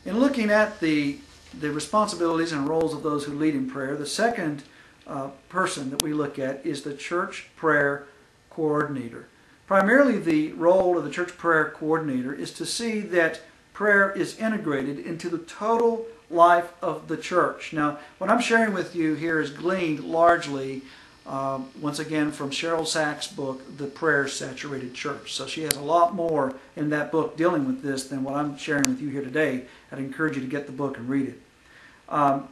In looking at the responsibilities and roles of those who lead in prayer, the second person that we look at is the church prayer coordinator. Primarily, the role of the church prayer coordinator is to see that prayer is integrated into the total life of the church. Now, what I'm sharing with you here is gleaned largely, once again, from Cheryl Sachs' book, The Prayer Saturated Church. So she has a lot more in that book dealing with this than what I'm sharing with you here today. I'd encourage you to get the book and read it.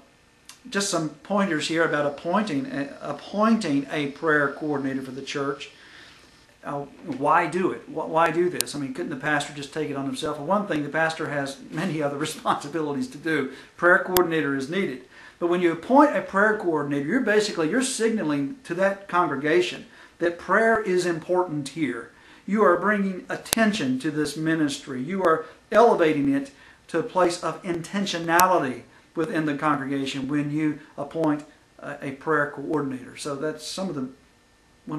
Just some pointers here about appointing a prayer coordinator for the church. Why do it? Why do this? I mean, couldn't the pastor just take it on himself? For one thing, the pastor has many other responsibilities to do. Prayer coordinator is needed. But when you appoint a prayer coordinator, you're signaling to that congregation that prayer is important here. You are bringing attention to this ministry. You are elevating it to a place of intentionality within the congregation when you appoint a prayer coordinator. So that's one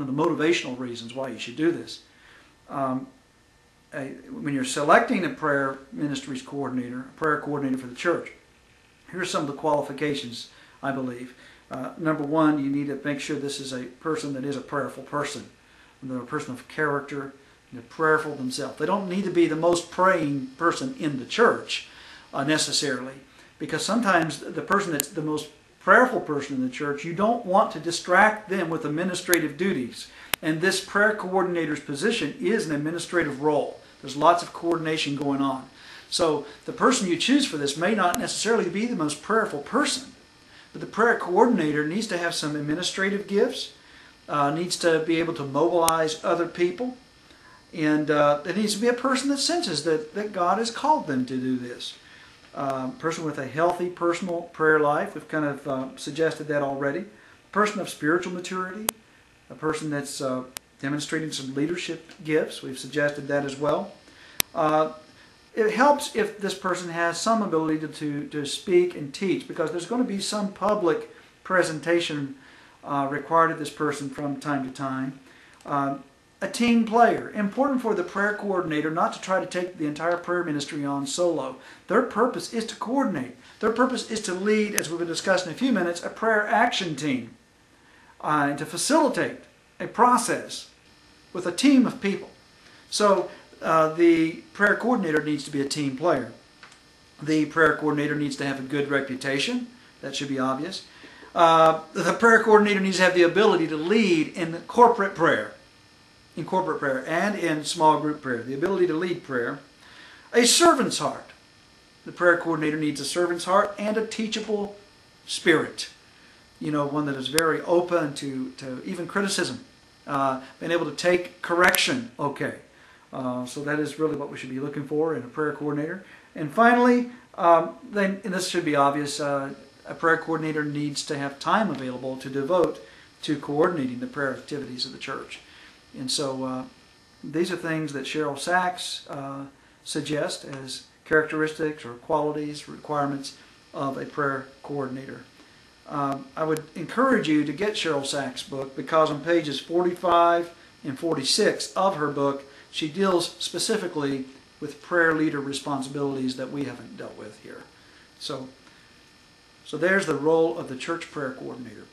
of the motivational reasons why you should do this. When you're selecting a prayer ministries coordinator, a prayer coordinator for the church, here's some of the qualifications, I believe. Number one, you need to make sure this is a person that is a prayerful person. They're a person of character, they're prayerful themselves. They don't need to be the most praying person in the church necessarily, because sometimes the person that's the most prayerful person in the church, you don't want to distract them with administrative duties. And this prayer coordinator's position is an administrative role. There's lots of coordination going on. So the person you choose for this may not necessarily be the most prayerful person, but the prayer coordinator needs to have some administrative gifts, needs to be able to mobilize other people, and it needs to be a person that senses that God has called them to do this. Person with a healthy personal prayer life, we've kind of suggested that already. Person of spiritual maturity, a person that's demonstrating some leadership gifts, we've suggested that as well. It helps if this person has some ability to speak and teach, because there's going to be some public presentation required of this person from time to time. A team player. Important for the prayer coordinator not to try to take the entire prayer ministry on solo. Their purpose is to coordinate. Their purpose is to lead, as we will discuss in a few minutes, a prayer action team. And to facilitate a process with a team of people. So the prayer coordinator needs to be a team player. The prayer coordinator needs to have a good reputation. That should be obvious. The prayer coordinator needs to have the ability to lead in corporate prayer. In corporate prayer and in small group prayer. The ability to lead prayer. A servant's heart. The prayer coordinator needs a servant's heart and a teachable spirit. You know, one that is very open to even criticism. Being able to take correction okay. So that is really what we should be looking for in a prayer coordinator. And finally, and this should be obvious, a prayer coordinator needs to have time available to devote to coordinating the prayer activities of the church. And so these are things that Cheryl Sachs suggests as characteristics or qualities, requirements of a prayer coordinator. I would encourage you to get Cheryl Sachs' book, because on pages 45 and 46 of her book, she deals specifically with prayer leader responsibilities that we haven't dealt with here. So there's the role of the church prayer coordinator.